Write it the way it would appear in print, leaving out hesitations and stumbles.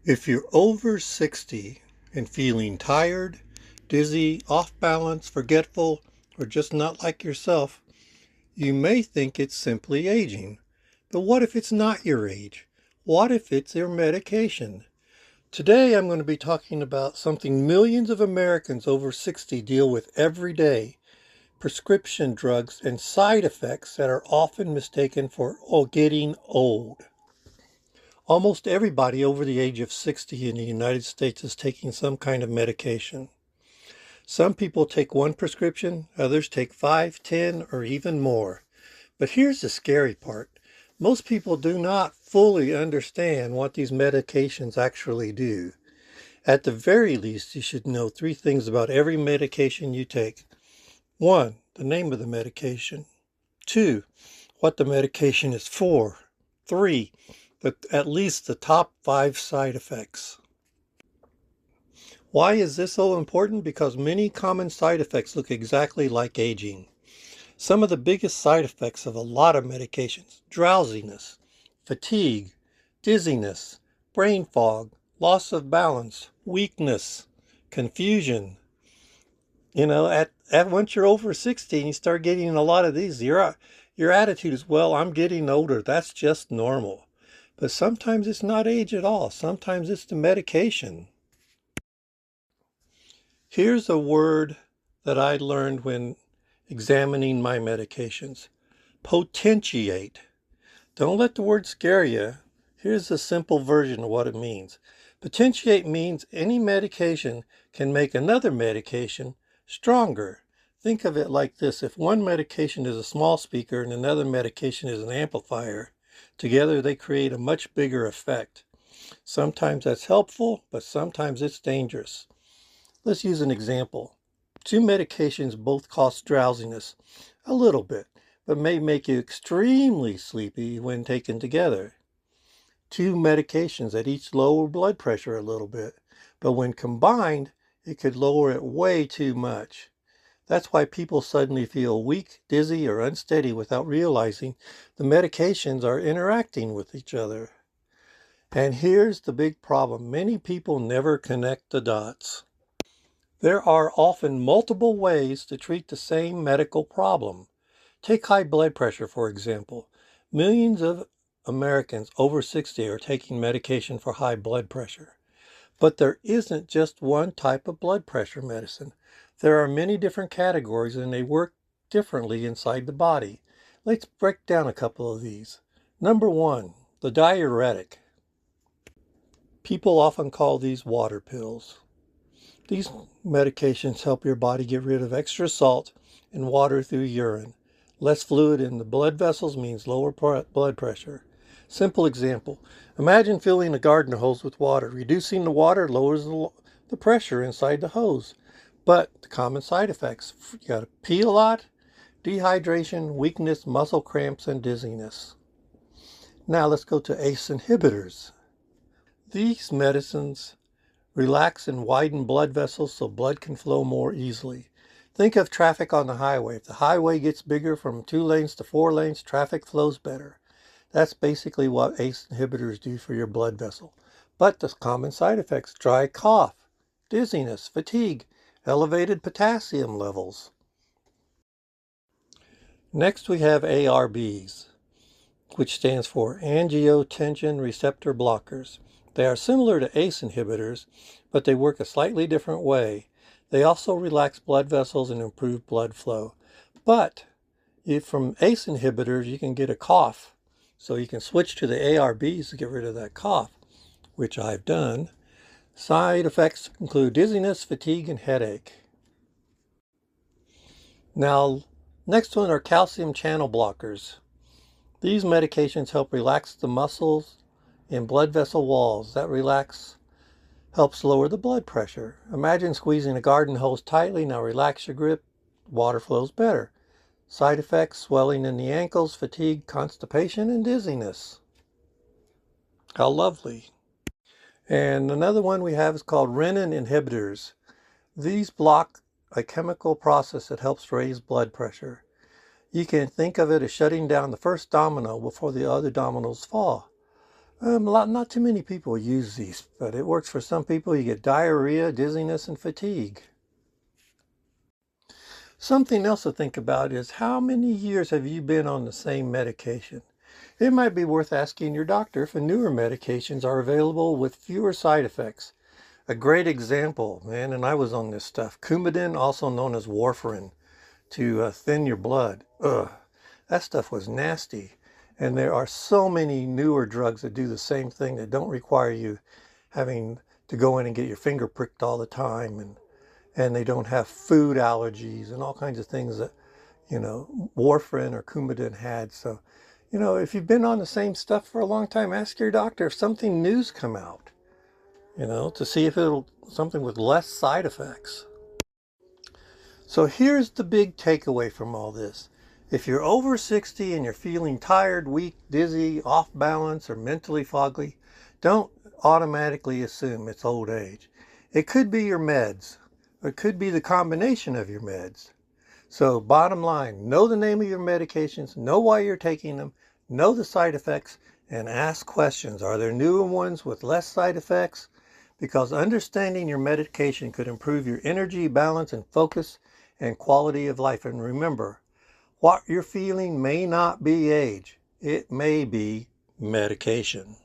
If you're over 60 and feeling tired, dizzy, off balance, forgetful, or just not like yourself, you may think it's simply aging. But what if it's not your age? What if it's your medication? Today I'm going to be talking about something millions of Americans over 60 deal with every day: prescription drugs and side effects that are often mistaken for getting old. Almost everybody over the age of 60 in the United States is taking some kind of medication. Some people take one prescription, others take 5, 10, or even more. But here's the scary part. Most people do not fully understand what these medications actually do. At the very least, you should know 3 things about every medication you take. 1, the name of the medication. 2, what the medication is for. 3, at least the top 5 side effects. Why is this so important? Because many common side effects look exactly like aging. Some of the biggest side effects of a lot of medications: drowsiness, fatigue, dizziness, brain fog, loss of balance, weakness, confusion. Once you're over 60 and you start getting a lot of these, your attitude is, well, I'm getting older. That's just normal. But sometimes it's not age at all. Sometimes it's the medication. Here's a word that I learned when examining my medications: potentiate. Don't let the word scare you. Here's a simple version of what it means. Potentiate means any medication can make another medication stronger. Think of it like this: if one medication is a small speaker and another medication is an amplifier, together they create a much bigger effect. Sometimes that's helpful, but sometimes it's dangerous. Let's use an example. 2 medications both cause drowsiness a little bit, but may make you extremely sleepy when taken together. 2 medications that each lower blood pressure a little bit, but when combined, it could lower it way too much. That's why people suddenly feel weak, dizzy, or unsteady without realizing the medications are interacting with each other. And here's the big problem: many people never connect the dots. There are often multiple ways to treat the same medical problem. Take high blood pressure, for example. Millions of Americans over 60 are taking medication for high blood pressure. But there isn't just one type of blood pressure medicine. There are many different categories and they work differently inside the body. Let's break down a couple of these. Number 1, the diuretic. People often call these water pills. These medications help your body get rid of extra salt and water through urine. Less fluid in the blood vessels means lower blood pressure. Simple example: imagine filling a garden hose with water. Reducing the water lowers the pressure inside the hose. But the common side effects: you got to pee a lot, dehydration, weakness, muscle cramps, and dizziness. Now let's go to ACE inhibitors. These medicines relax and widen blood vessels so blood can flow more easily. Think of traffic on the highway. If the highway gets bigger from 2 lanes to 4 lanes, traffic flows better. That's basically what ACE inhibitors do for your blood vessel. But the common side effects: dry cough, dizziness, fatigue, elevated potassium levels. Next we have ARBs, which stands for angiotensin receptor blockers. They are similar to ACE inhibitors, but they work a slightly different way. They also relax blood vessels and improve blood flow. But from ACE inhibitors, you can get a cough. So you can switch to the ARBs to get rid of that cough, which I've done. Side effects include dizziness, fatigue, and headache. Now, next one are calcium channel blockers. These medications help relax the muscles and blood vessel walls. That relax helps lower the blood pressure. Imagine squeezing a garden hose tightly. Now relax your grip. Water flows better. Side effects: swelling in the ankles, fatigue, constipation, and dizziness. How lovely. And another one we have is called renin inhibitors. These block a chemical process that helps raise blood pressure. You can think of it as shutting down the first domino before the other dominoes fall. Not too many people use these, but it works for some people. You get diarrhea, dizziness, and fatigue. Something else to think about is how many years have you been on the same medication? It might be worth asking your doctor if newer medications are available with fewer side effects. A great example, man, and I was on this stuff, Coumadin, also known as warfarin, to thin your blood. Ugh, that stuff was nasty. And there are so many newer drugs that do the same thing that don't require you having to go in and get your finger pricked all the time, and they don't have food allergies and all kinds of things that, warfarin or Coumadin had. So, if you've been on the same stuff for a long time, ask your doctor if something new's come out, to see if it'll something with less side effects. So here's the big takeaway from all this. If you're over 60 and you're feeling tired, weak, dizzy, off balance, or mentally foggy, don't automatically assume it's old age. It could be your meds, or it could be the combination of your meds. So bottom line, know the name of your medications, know why you're taking them, know the side effects, and ask questions. Are there newer ones with less side effects? Because understanding your medication could improve your energy, balance, and focus and quality of life. And remember, what you're feeling may not be age. It may be medication.